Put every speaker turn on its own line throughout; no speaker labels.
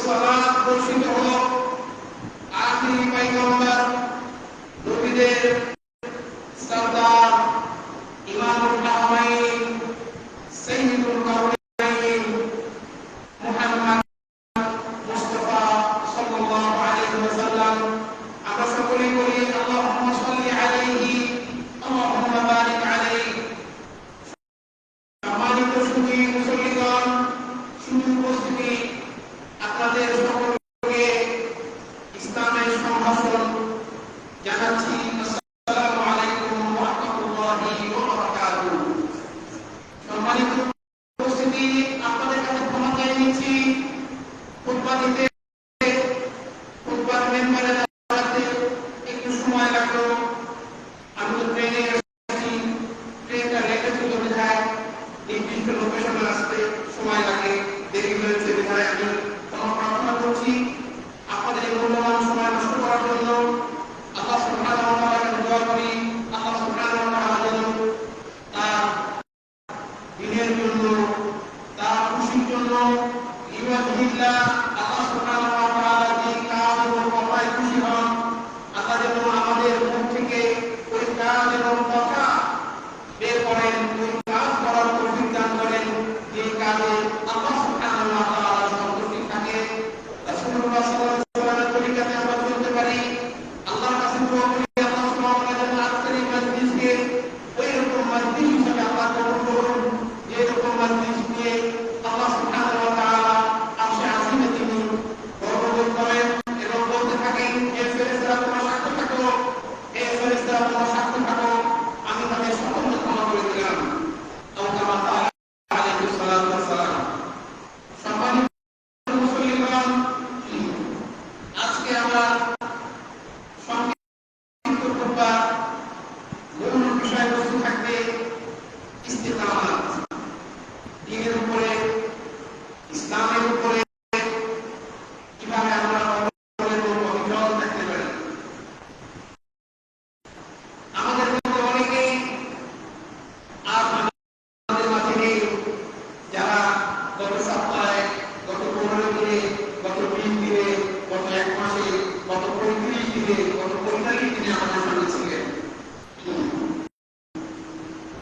সালাত বর্ষিত হোক আখিরি পয়গম্বর নবীদের সরদার ইমামুল হারামাইন সাইয়্যিদুল কাউনাইন মুহাম্মদ মুস্তাফা সাল্লাল্লাহু আলাইহি ওয়াসাল্লাম। আমরা সকলেই বলি আল্লাহুম্মা সাল্লি আলাইহি আল্লাহুম্মা বারিক আলাইহি। সম্মানিত সুধী মুসল্লিগণ, সুধী উপস্থিতি, আপনাদের সকলকে ইসলামের সম্ভাষণ জানাচ্ছি। আসসালামু আলাইকুম ওয়া রাহমাতুল্লাহি ওয়া বারাকাতুহু। সম্মানিত উপস্থিতি, আপনাদের কাছে ক্ষমা চেয়ে নিচ্ছি। খুতবা দিতে খুতবার মেম্বারে দাঁড়াতে একটু সময় লাগলো। আমি তো ট্রেনে এসেছি, ট্রেনটা লেটে ছিল বিধায় নির্দিষ্ট লোকেশনে আসতে সময় লাগে, দেরি হয়েছে বিধায় আমি ক্ষমা প্রার্থনা করছি। আপনাদের এই মূল্যবান সময় নষ্ট করার জন্য আল্লাহ সুবহানাহু ওয়া তাআলাকে দোয়া করি, আল্লাহ সুবহানাহু ওয়া তাআলা যেন তার দিনের জন্য, তার খুশির জন্য, লিওয়াজহিল্লাহ, আল্লাহ সুবহানাহু ওয়া তাআলা যে কাজ এবং কথায় খুশি হন, আল্লাহ যেন আমাদের মুখ থেকে ওই কাজ এবং কথা বের করেন, ওই কাজ করার তৌফিক দান করেন যে কাজে আল্লাহ সুবহানাহু ওয়া তাআলা সন্তুষ্ট থাকে। রাসূলুল্লাহ সাল্লাল্লাহু আলাইহি ওয়াসাল্লামের তরিকাতে আমরা চলতে পারি। আল্লাহর কাছে দোয়া করি আল্লাহ সুবহানাহু ওয়া তাআলা যেন আজকের এই মজলিসকে ওই রকম মজলিস হিসেবে আল্লাহ কবুল করুন, যে রকম মজলিস নিয়ে আল্লাহ সুবহানাহু ওয়া তাআলা আরশে আজিমে তিনি গর্ববোধ করেন এবং বলতে থাকেন, হে ফেরেশতারা তোমরা সাক্ষ্য থাকো, হে ফেরেশতারা তোমরা সাক্ষ্য থাকো, আমি তাদের সকলকে ক্ষমা করে দিলাম। আলাইহিস সালাতু ওয়াস সালাম। সম্মানিত মুসলিমগণ, আজকে আমরা সংক্ষিপ্ত খুতবা, মূল বিষয়বস্তু থাকবে ইস্তিকামাত, দ্বীনের উপরে, ইসলামের উপরে কিভাবে আমরা অবিচল থাকতে পারি। আমাদের মধ্যে অনেকেই আর আমাদের মাঝে নেই যারা গত সপ্তাহে, গত 15 দিনে, গত 20 দিনে, গত 1 মাসে, গত 35 দিনে, গত 45 দিনে আমাদের সঙ্গে ছিলেন।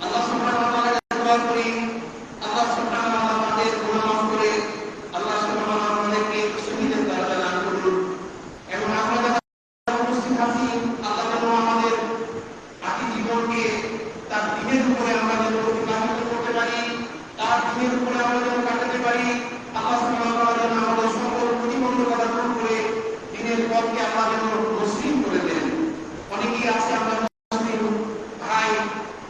আল্লাহ সুবহানাহু ওয়া তাআলাকে দোয়া করি আল্লাহ সুবহানাহু ওয়া তাআলা আমাদের গুনাহ মাফ করে আল্লাহ সুবহানাহু ওয়া তাআলা আমাদেরকে শহীদের দরজা দান করুন এবং আমরা যারা উপস্থিত আছি আল্লাহ যেন আমাদের বাকি জীবনকে তার দ্বীনের উপরে আমরা যেন অতিবাহিত করতে পারি, তার দ্বীনের উপরে আমরা যেন কাটাতে পারি। আল্লাহ সুবহানাহু ওয়া তাআলা যেন আমাদের সকল প্রতিবন্ধকতা দূর করে দ্বীনের পথকে আল্লাহ যেন মসৃণ করে দেন। অনেকেই আছে আমরা মুসলিম ভাই,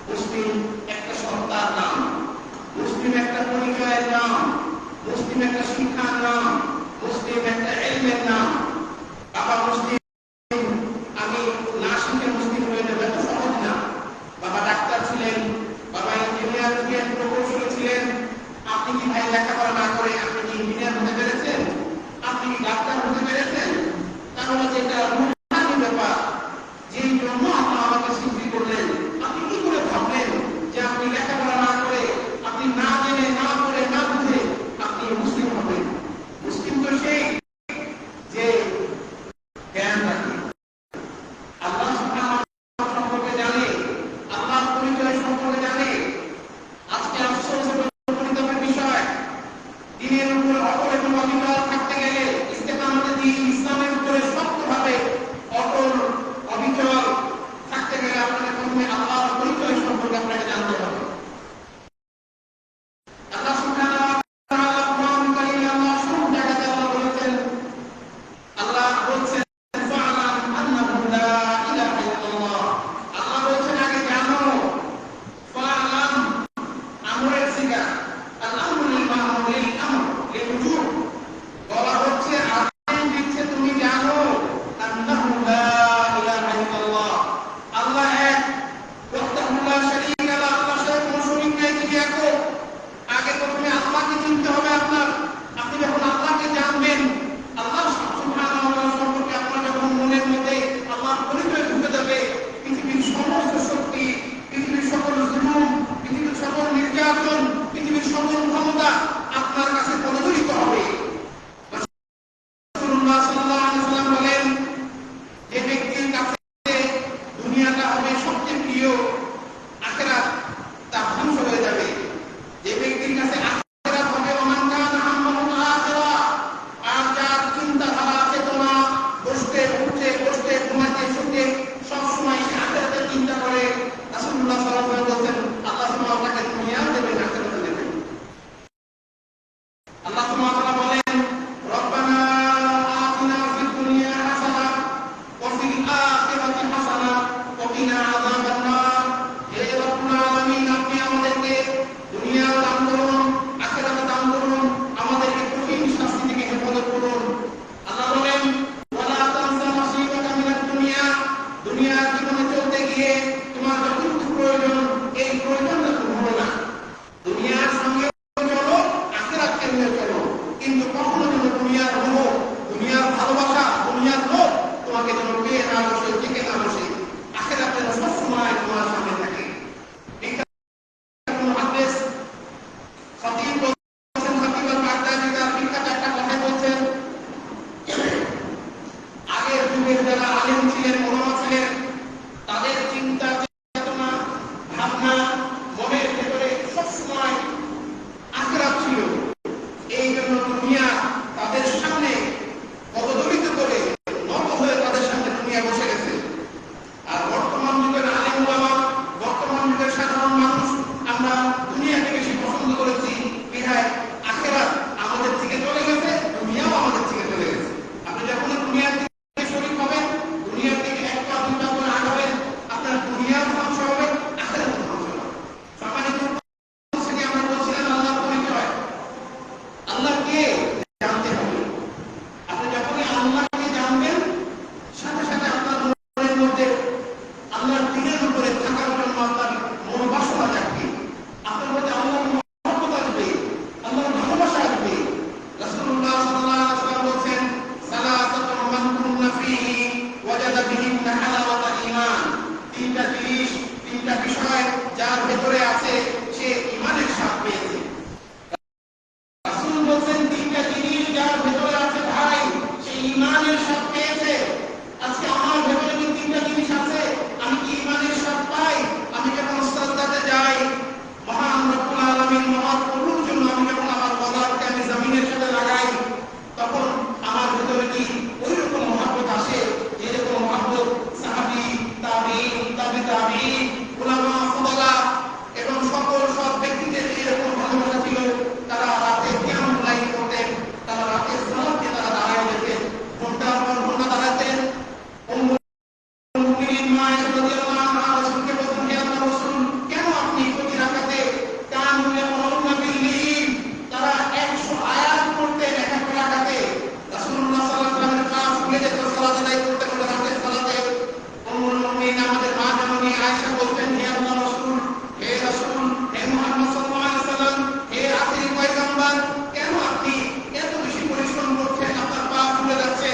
মুসলিম একটা সত্তার নাম, মুসলিম একটা পরিচয়ের নাম, মুসলিম একটা শিক্ষার নাম, মুসলিম একটা ইলমের নাম। বাবা মুসলিম, আমি না শিখে মুসলিম হয়ে যাবো, এত সহজ না। বাবা ডাক্তার ছিলেন, বাবা ইঞ্জিনিয়ার ছিলেন, প্রকৌশলী ছিলেন। আপনি কি ভাই লেখাপড়া না করে আপনি কি ইঞ্জিনিয়ার হতে পেরেছেন? আপনি কি ডাক্তার হতে পেরেছেন? তাহলে যেটা রুহানি ব্যাপার, যেই জন্য আল্লাহ আমাকে সৃষ্টি করলেন, আপনি কি করে ভাবলেন যে আপনি লেখাপড়া না করে, আপনি না জেনে, না করে, না বুঝে আপনি মুসলিম হবেন? মুসলিম তো সেই যে জ্ঞান রাখে, আল্লাহ সুবহানাহু ওয়া তাআলা সম্পর্কে জানে, আল্লাহর পরিচয় সম্পর্কে জানে। আজকে আফসোস এবং পরিতাপের বিষয়, দ্বীনের উপরে অপর এবং অবিচল থাকতে গেলে, ইস্তেকামতের দ্বীন, ইসলামের উপরে শক্তভাবে সালাত আদায় করতে করতে রাতের সালাতে উম্মুল মুমিনিন আমাদের মা জননী আয়েশা বলতেন, হে আল্লাহর রাসূল, হে রাসূল, হে মুহাম্মদ সাল্লাল্লাহু আলাইহি ওয়াসাল্লাম, হে আখিরি পয়গম্বর, কেন আপনি এত বেশি পরিশ্রম করছেন, আপনার পা ফুলে যাচ্ছে,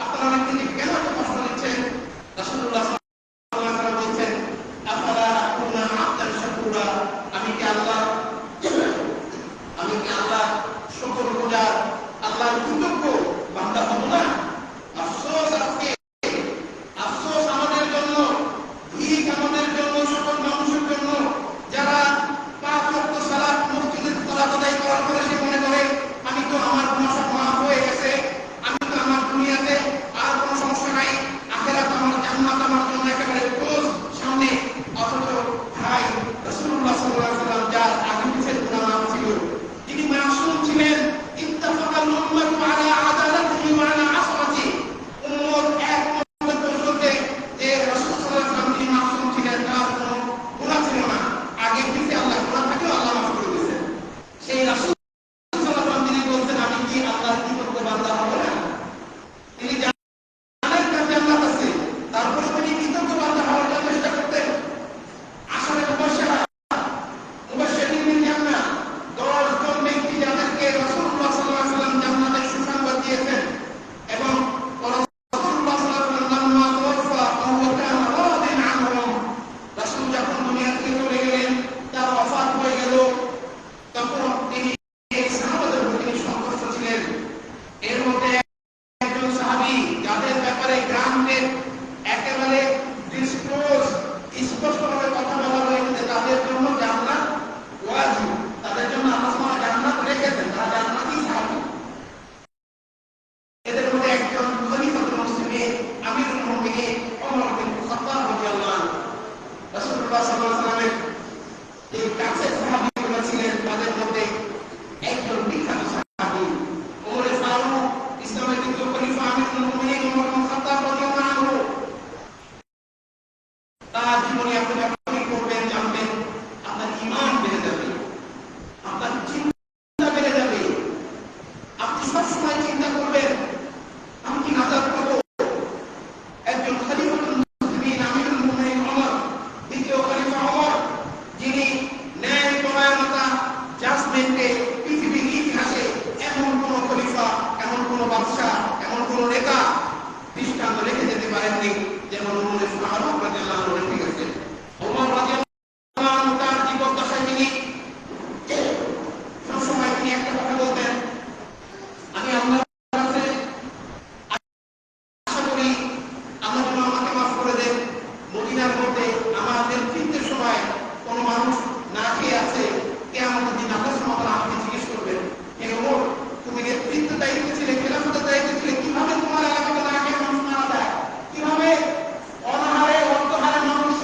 আপনার অনেক দিন কেন এত কষ্ট নিচ্ছেন? রাসূলুল্লাহ সাল্লাল্লাহু আলাইহি ওয়াসাল্লাম বলছেন, আফালা আকুনা আবদান শাকুরা, আমি কি আল্লাহ শুকরগুজার, আল্লাহর কৃতজ্ঞ বান্দা হব না? আফসোস আজকে, আফসোস আমাদের জন্য, ভিক আমাদের জন্য, সকল মানুষের জন্য যারা 5 ওয়াক্ত সালাত মসজিদে সালাত আদায় করার পরে সে মনে করে আমি তো, আমার গুনাহ সব মাফ হয়ে গেছে, আমি তো, আমার দুনিয়াতে আর কোনো সমস্যা নাই, আখিরাত আমার, জান্নাত আমার জন্য একেবারে ক্লোজ সামনে। অথচ ভাই রাসূলুল্লাহ সাল্লাল্লাহু আলাইহি ওয়াসাল্লাম যার আগে পিছের গুনাহ মাফ ছিল, তিনি মাসুম ছিলেন, ইত্তাফাকাল উম্মাতু আলা আদালাতিহি ওয়া আলা আসরাতি, উম্মত একমত বলতে যে রাসূল সাল্লাল্লাহু আলাইহি ওয়াসাল্লাম তিনি মাসুম ছিলেন, তার কোনো গুনাহ ছিল না, আগে পিছে আল্লাহ গুনাহ থাকলেও আল্লাহ মাফ করে দিয়েছেন। সেই রাসূল সাল্লাল্লাহু আলাইহি ওয়াসাল্লাম তিনি বলতেন, আমি কি আল্লাহর কৃতজ্ঞ বান্দা হব না? তিনি জানেন তার জান্নাত আছে, তারপর তিনি কৃতজ্ঞ বান্দা হওয়ার জন্য চেষ্টা করতেন। আসলে মুবাশশিরা মুবাশশিরিন বিল জান্নাহ, 10 জন ব্যক্তি যাদেরকে রাসূলুল্লাহ সাল্লাল্লাহু আলাইহি ওয়াসাল্লাম জান্নাতের সুসংবাদ দিয়েছেন, এবং রাসূলুল্লাহ সাল্লাল্লাহু আলাইহি ওয়াসাল্লাম লাম্মা তাওয়াফা ওয়া হুয়া কানা রাদিন আনহুম, রাসূল যখন দুনিয়া থেকে চলে গেলেন, তার ওয়াফাত হয়ে গেল, তখন তিনি এই সাহাবাদের প্রতি তিনি সন্তুষ্ট ছিলেন। এর মধ্যে একজন সাহাবী যাদের ব্যাপারে গ্রান্টেড একেবারে ডিসক্লোজ স্পষ্টভাবে কথা বলা হয়েছে, তাদের জন্য জান্নাত ওয়াজিব, তাদের জন্য আল্লাহ সুবহানাহু জান্নাত রেখেছেন, তারা জান্নাতি সাহাবী। এদের মধ্যে একজন খলিফাতুল মুসলিমিন আমিরুল মুমিনিন ওমর বিন খাত্তাব রাদিয়াল্লাহু আনহু, রাসূলুল্লাহ সাল্লাল্লাহু আলাইহি ওয়াসাল্লামের যে কাছের সাহাবীরা ছিলেন, তাদের মধ্যে একজন বিখ্যাত সাহাবী ওমরে ফারুক, ইসলামের দ্বিতীয় খলিফা আমিরুল মুমিনিন ওমর বিন খাত্তাব রাদিয়াল্লাহু আনহু। তার জীবনে আপনি যখনই করবেন, জানবেন আপনার ঈমান বেড়ে যাবে, আপনার চিন্তা বেড়ে যাবে, আপনি সবসময় চিন্তা করবেন আমি কি নাজাত পাবো। একজন খলিফাতুল মুসলিমিন আমিরুল মুমিনিন ওমর, দ্বিতীয় খলিফা ওমর, যিনি ন্যায় পরায়ণতা জাজমেন্টে পৃথিবীর ইতিহাসে এমন কোন খলিফা, এমন কোন বাদশা, এমন কোন নেতা দৃষ্টান্ত রেখে যেতে পারেননি যেমন ওমর ফারুক রাদিয়াল্লাহু আনহু রেখে গেছেন। ওমর রাদিয়াল্লাহু আনহু তার জীবদ্দশায় তিনি সবসময় তিনি একটা কথা বলতেন, আমি আল্লাহর কাছে আশা করি আল্লাহ যেন আমাকে মাফ করে দেন, মদিনার মধ্যে আমার নেতৃত্বের সময় কোন মানুষ না খেয়ে আছে, কিয়ামতের দিন আল্লাহ সুবহানাহু ওয়া তাআলা আমাকে জিজ্ঞেস করবেন, হে ওমর, তুমি নেতৃত্বের দায়িত্বে ছিলে, খেলাফতের দায়িত্বে ছিলে, কিভাবে তোমার এলাকাতে না খেয়ে মানুষ মারা যায়, কিভাবে অনাহারে অর্থহারে মানুষ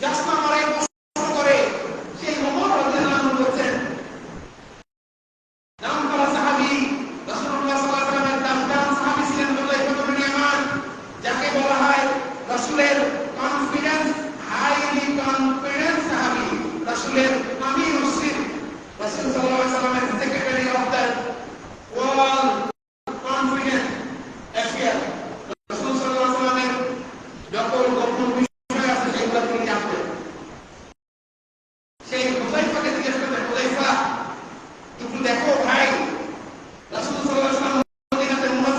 যাচনা করে, কষ্ট করে। সেই ওমর রাদিয়াল্লাহু আনহু বলছেন, নামকরা সাহাবী রাসূলুল্লাহ সাল্লাল্লাহু আলাইহি ওয়াসাল্লামের দামদান সাহাবী ছিলেন হুযায়ফা ইবনে ইয়ামান, যাকে বলা হয় রাসূলের কনফিডেন্স, হাইলি কনফিডেন্স সাহাবী, রাসূলের আমির ছিলেন, রাসূল সাল্লাল্লাহু আলাইহি ওয়াসাল্লামের secretary of the world confidence affair. রাসূল সাল্লাল্লাহু আলাইহি ওয়াসাল্লামের যখন